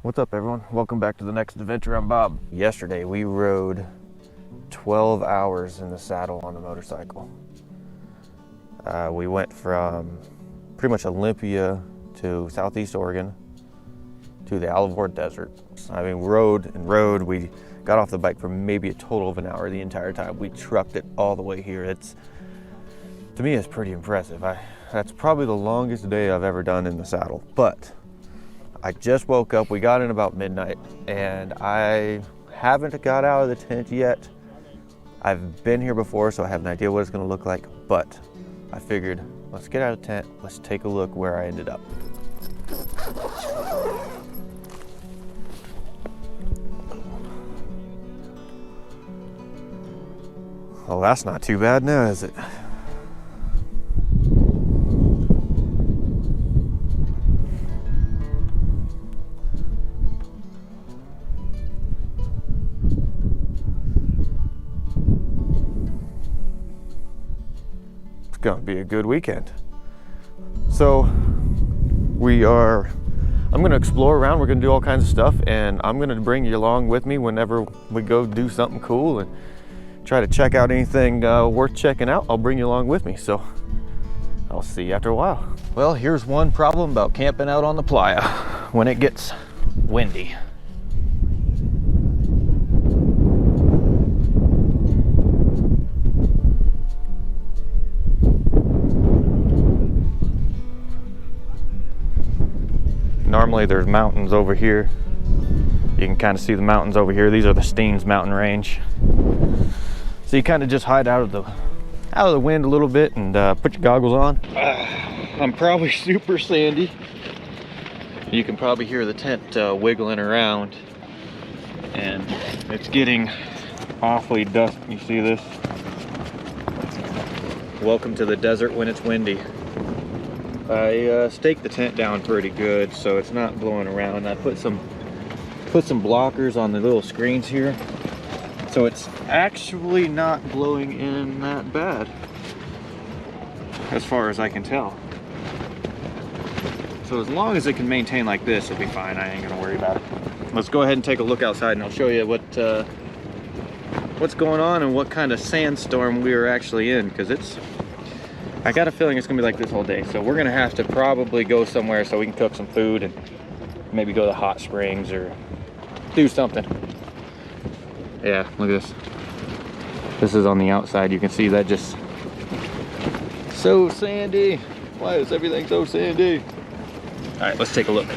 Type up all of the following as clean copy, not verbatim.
What's up, everyone? Welcome back to the next adventure. I'm Bob. Yesterday we rode 12 hours in the saddle on the motorcycle. We went from pretty much Olympia to Southeast Oregon to the Alvord Desert. I mean, rode and rode. We got off the bike for maybe a total of an hour the entire time. We trucked it all the way here. To me, it's pretty impressive. That's probably the longest day I've ever done in the saddle, but I just woke up. We got in about midnight and I haven't got out of the tent yet. I've been here before, so I have an idea what it's gonna look like, but I figured, let's get out of the tent. Let's take a look where I ended up. Well, that's not too bad now, is it? Gonna be a good weekend. So I'm gonna explore around. We're gonna do all kinds of stuff, and I'm gonna bring you along with me whenever we go do something cool and try to check out anything worth checking out. I'll bring you along with me, so I'll see you after a while. Well, here's one problem about camping out on the playa when it gets windy. Normally there's mountains over here. You can kind of see the mountains over here. These are the Steens mountain range. So you kind of just hide out of the wind a little bit and put your goggles on. I'm probably super sandy. You can probably hear the tent wiggling around, and it's getting awfully dusty. You see this? Welcome to the desert when it's windy. I staked the tent down pretty good, so it's not blowing around. I put some blockers on the little screens here, so it's actually not blowing in that bad, as far as I can tell. So as long as it can maintain like this, it'll be fine. I ain't gonna worry about it. Let's go ahead and take a look outside, and I'll show you what's going on and what kind of sandstorm we are actually in, because I got a feeling it's gonna be like this all day. So we're gonna have to probably go somewhere so we can cook some food and maybe go to the hot springs or do something. Yeah, look at this. This is on the outside. You can see that just so sandy. Why is everything so sandy? All right, let's take a look.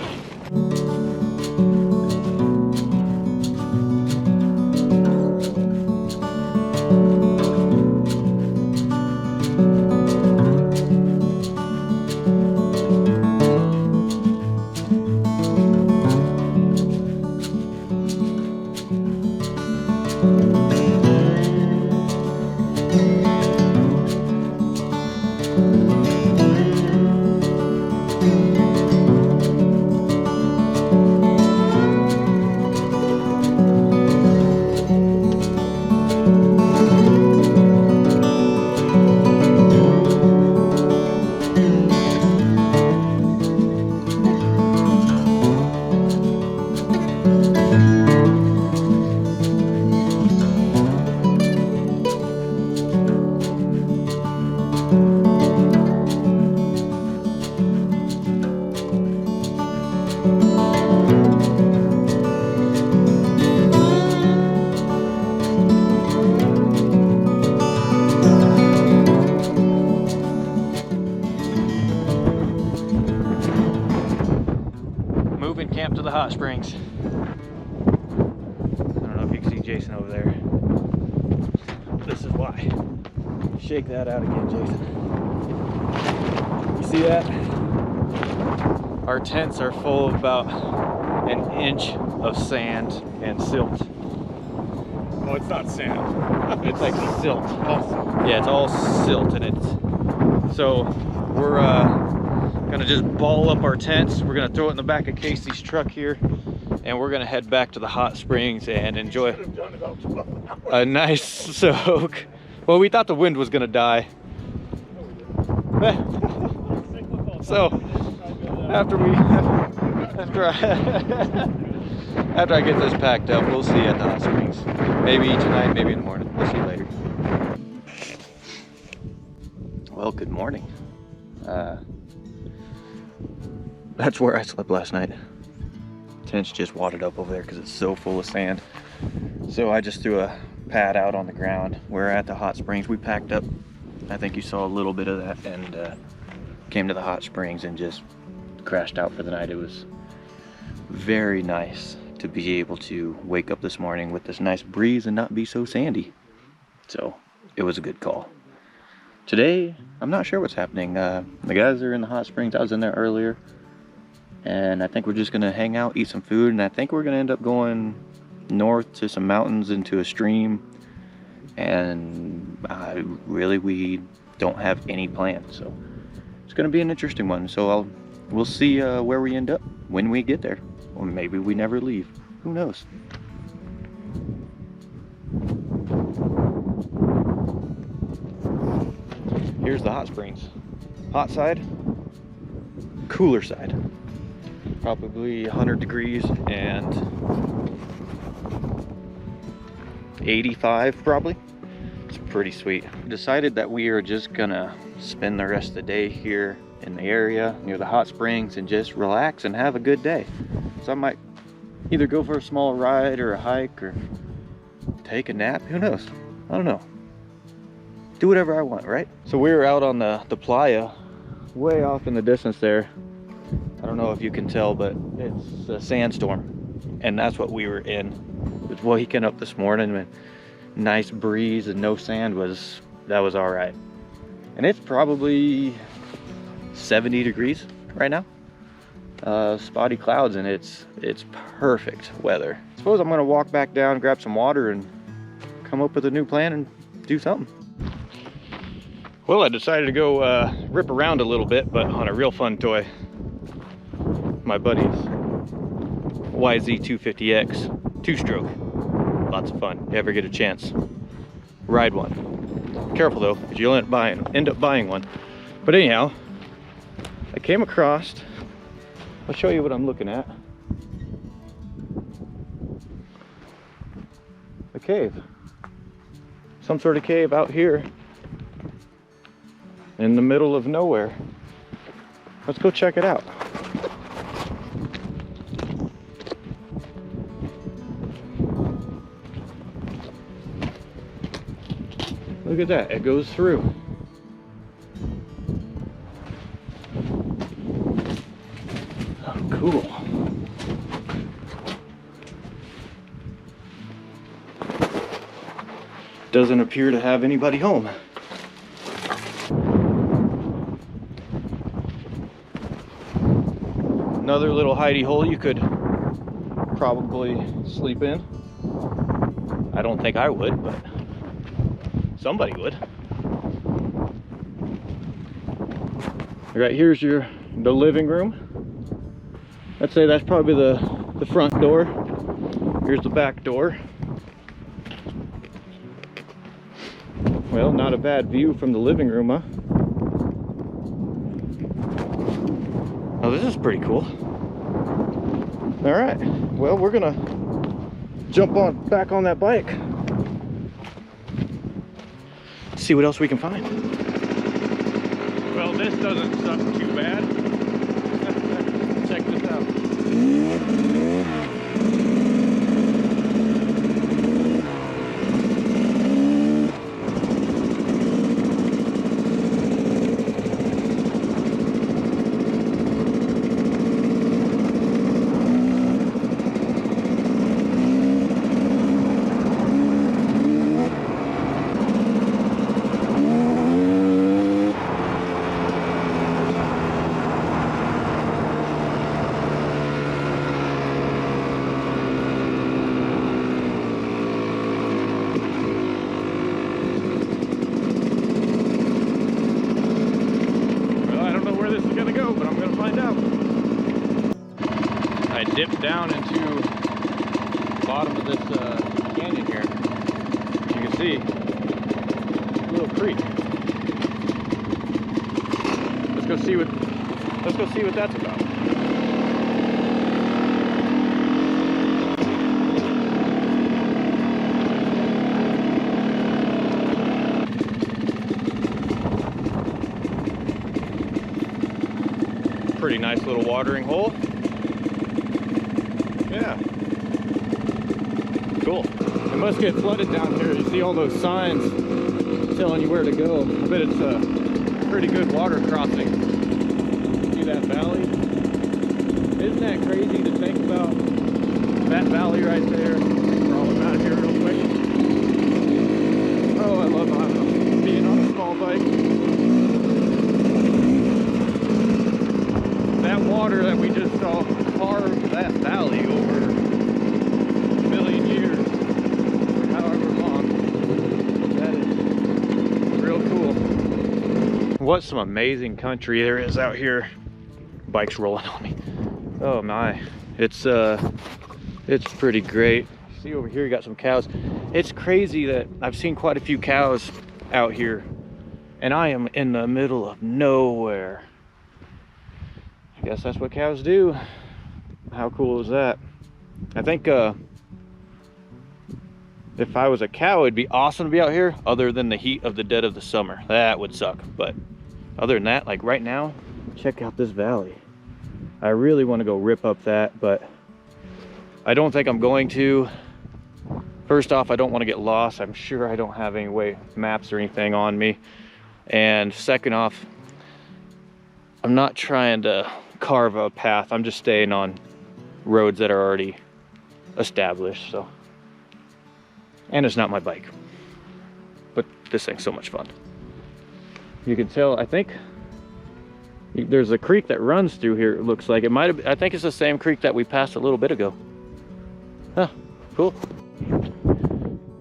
Camp to the hot springs. I don't know if you can see Jason over there. This is why. Shake that out again, Jason. You see that? Our tents are full of about an inch of sand and silt. Oh, it's not sand. It's like silt. Oh. Yeah, it's all silt, and so we're gonna just ball up our tents. We're gonna throw it in the back of Casey's truck here, and we're gonna head back to the hot springs and enjoy a nice soak. Well, we thought the wind was gonna die. So after we After I get this packed up, we'll see at the hot springs. Maybe tonight, maybe in the morning. We'll see later. Well, good morning. That's where I slept last night. Tent's just wadded up over there because it's so full of sand. So I just threw a pad out on the ground. We're at the hot springs. We packed up. I think you saw a little bit of that, and came to the hot springs and just crashed out for the night. It was very nice to be able to wake up this morning with this nice breeze and not be so sandy. So it was a good call. Today, I'm not sure what's happening. The guys are in the hot springs. I was in there earlier, and I think we're just gonna hang out, eat some food, and I think we're gonna end up going north to some mountains into a stream. And we don't have any plans, so it's gonna be an interesting one. So we'll see where we end up when we get there, or maybe we never leave. Who knows? Here's the hot springs. Hot side, cooler side. Probably 100 degrees and 85 probably. It's pretty sweet. Decided that we are just gonna spend the rest of the day here in the area near the hot springs and just relax and have a good day. So I might either go for a small ride or a hike or take a nap. Who knows? I don't know. Do whatever I want, right? So we were out on the playa, way off in the distance there. I don't know if you can tell, but it's a sandstorm, and that's what we were in. It was waking up this morning and nice breeze and no sand that was all right. And it's probably 70 degrees right now. Spotty clouds, and it's perfect weather. I suppose I'm gonna walk back down, grab some water, and come up with a new plan and do something. Well, I decided to go rip around a little bit, but on a real fun toy. My buddy's YZ250X 2-stroke. Lots of fun. If you ever get a chance, ride one. Careful though, because you'll end up buying one. But anyhow, I came across, I'll show you what I'm looking at. A cave. Some sort of cave out here in the middle of nowhere. Let's go check it out. Look at that, it goes through. Oh, cool. Doesn't appear to have anybody home. Another little hidey hole you could probably sleep in. I don't think I would, but somebody would. Right here's the living room. I'd say that's probably the front door. Here's the back door. Well, not a bad view from the living room, huh? Oh, this is pretty cool. All right, well, we're gonna jump back on that bike. See what else we can find. Well, this doesn't suck too bad. Check this out. I dipped down into the bottom of this canyon here. As you can see, a little creek. Let's go see what that's about. pretty nice little watering hole. Yeah. Cool. It must get flooded down here. You see all those signs telling you where to go. I bet it's a pretty good water crossing. See that valley? Isn't that crazy to think about that valley right there? Roll them out here real quick. Oh, I love being on a small bike. That water that we just saw carved that valley over a million years, or however long. That is real cool. What some amazing country there is out here. Bike's rolling on me. Oh my, it's pretty great. See over here, you got some cows. It's crazy that I've seen quite a few cows out here, and I am in the middle of nowhere. I guess that's what cows do. How cool is that? I think if I was a cow, it'd be awesome to be out here, other than the heat of the dead of the summer. That would suck. But other than that, like right now, check out this valley. I really want to go rip up that, but I don't think I'm going to. First off, I don't want to get lost. I'm sure I don't have any maps or anything on me. And second off, I'm not trying to carve a path. I'm just staying on roads that are already established. So, and it's not my bike, but this thing's so much fun. You can tell, I think there's a creek that runs through here. It looks like it might have, I think it's the same creek that we passed a little bit ago. Huh, cool.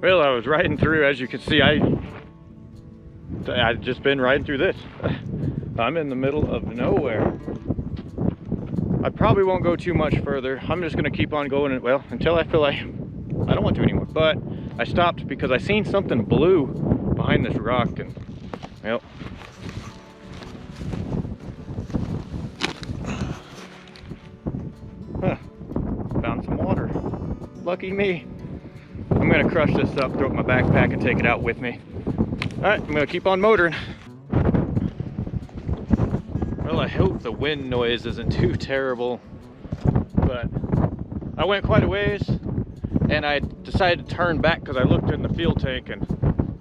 Well, I was riding through, as you can see, I've just been riding through this. I'm in the middle of nowhere. I probably won't go too much further. I'm just gonna keep on going, well, until I feel like I don't want to anymore. But I stopped because I seen something blue behind this rock, and well, found some water. Lucky me. I'm gonna crush this up, throw it in my backpack, and take it out with me. All right, I'm gonna keep on motoring. Well, I hope the wind noise isn't too terrible, but I went quite a ways, and I decided to turn back because I looked in the fuel tank, and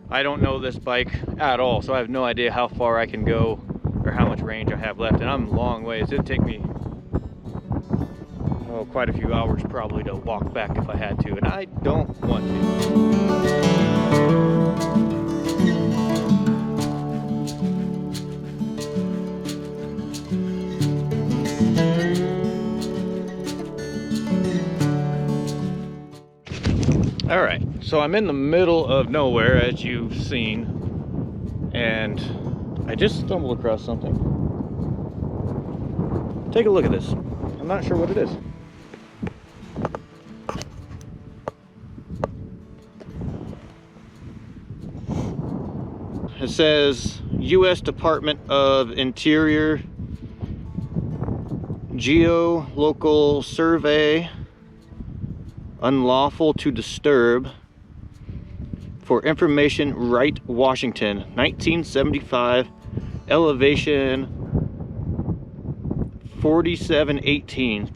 I don't know this bike at all, so I have no idea how far I can go or how much range I have left, and I'm a long ways. It'd take me quite a few hours probably to walk back if I had to, and I don't want to. All right, so I'm in the middle of nowhere, as you've seen, and I just stumbled across something. Take a look at this. I'm not sure what it is. It says U.S. Department of Interior Geolocal Survey, unlawful to disturb, for information, Wright, Washington, 1975, elevation 4,718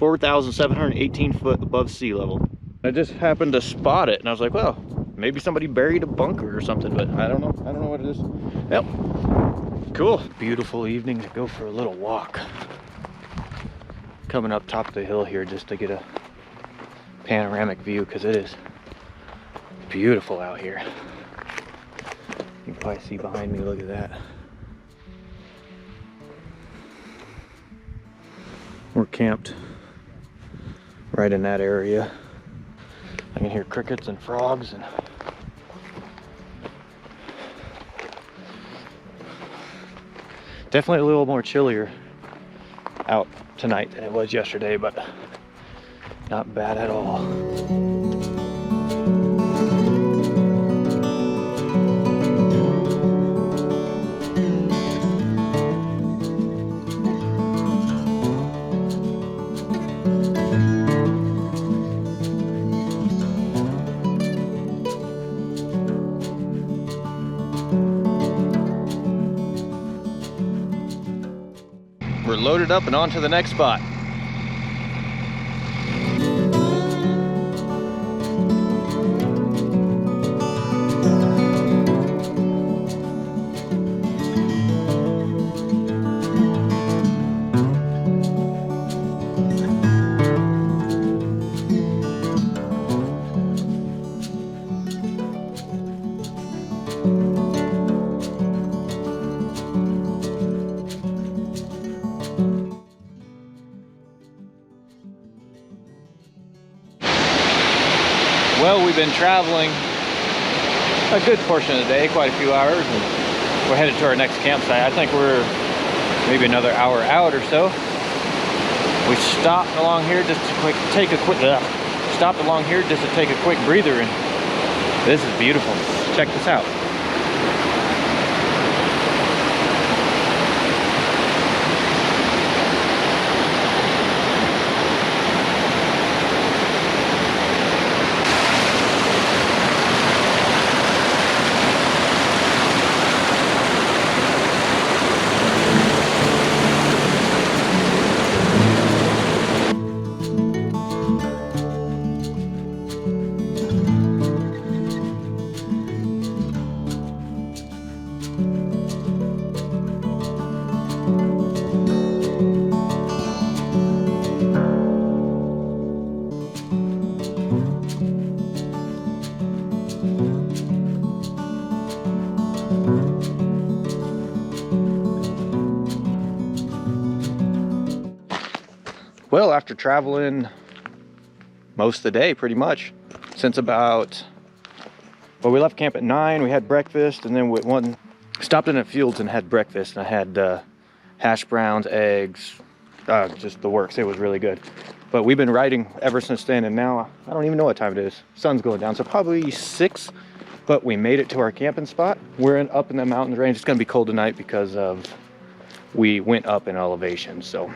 foot above sea level. I just happened to spot it, and I was like, well, maybe somebody buried a bunker or something, but I don't know what it is. Yep, cool. Beautiful evening to go for a little walk. Coming up top of the hill here just to get a panoramic view, because it is beautiful out here. You can probably see behind me, look at that. We're camped right in that area. I can hear crickets and frogs, and definitely a little more chillier out tonight than it was yesterday, but not bad at all. We're loaded it up and on to the next spot. Well, we've been traveling a good portion of the day, quite a few hours, and we're headed to our next campsite. I think we're maybe another hour out or so. We stopped along here just to take a quick breather, and this is beautiful. Check this out. Well, after traveling most of the day, pretty much, since about, well, we left camp at 9, we had breakfast, and then stopped in at Fields and had breakfast, and I had hash browns, eggs, just the works. It was really good. But we've been riding ever since then, and now I don't even know what time it is. Sun's going down, so probably 6, but we made it to our camping spot. We're up in the mountains range. It's gonna be cold tonight because we went up in elevation, so,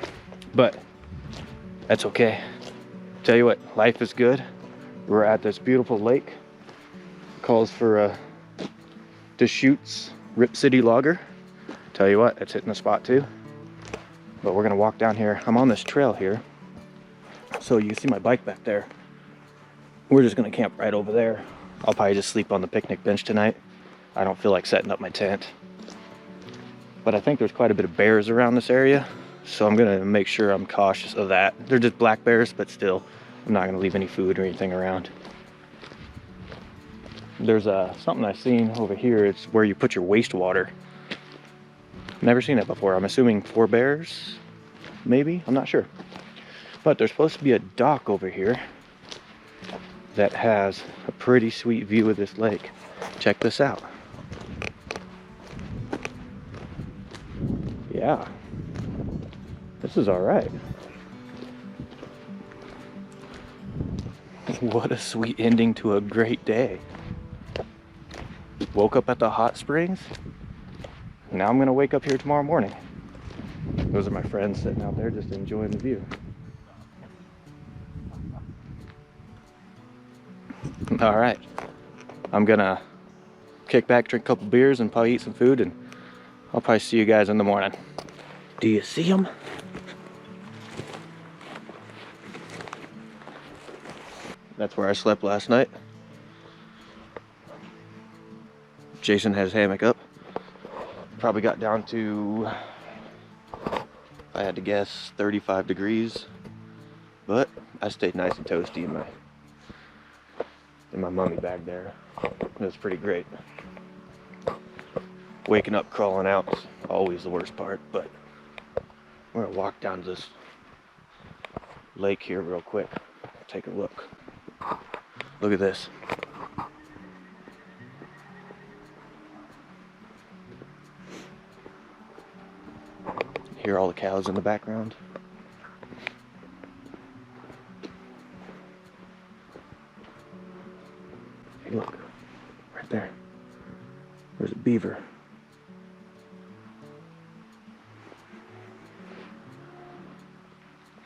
but that's okay. Tell you what, life is good. We're at this beautiful lake. Calls for Deschutes Rip City Lager. Tell you what, it's hitting the spot too. But we're gonna walk down here. I'm on this trail here, so you can see my bike back there. We're just gonna camp right over there. I'll probably just sleep on the picnic bench tonight. I don't feel like setting up my tent. But I think there's quite a bit of bears around this area, so I'm gonna make sure I'm cautious of that. They're just black bears, but still, I'm not gonna leave any food or anything around. There's something I've seen over here. It's where you put your wastewater. Never seen it before. I'm assuming for bears, maybe? I'm not sure. But there's supposed to be a dock over here that has a pretty sweet view of this lake. Check this out. Yeah. This is all right. What a sweet ending to a great day. Woke up at the hot springs. Now I'm gonna wake up here tomorrow morning. Those are my friends sitting out there just enjoying the view. All right, I'm gonna kick back, drink a couple beers, and probably eat some food, and I'll probably see you guys in the morning. Do you see them? That's where I slept last night. Jason had his hammock up. Probably got down to, if I had to guess, 35 degrees. But I stayed nice and toasty in my mummy bag there. It was pretty great. Waking up, crawling out is always the worst part, but we're gonna walk down to this lake here real quick. Take a look. Look at this. Hear all the cows in the background. Hey, look, right there. There's a beaver.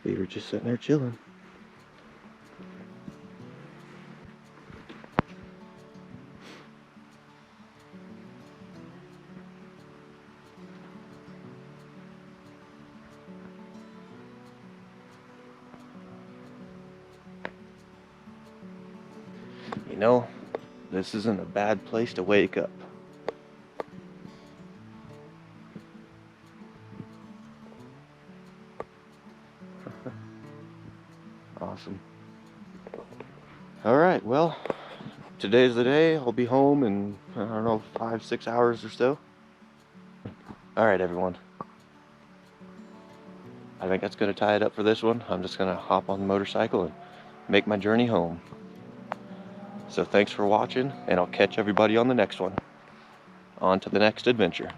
Beaver just sitting there chilling. You know, this isn't a bad place to wake up. Awesome. All right, well, today's the day. I'll be home in, I don't know, 5-6 hours or so. All right, everyone. I think that's gonna tie it up for this one. I'm just gonna hop on the motorcycle and make my journey home. So thanks for watching, and I'll catch everybody on the next one. On to the next adventure.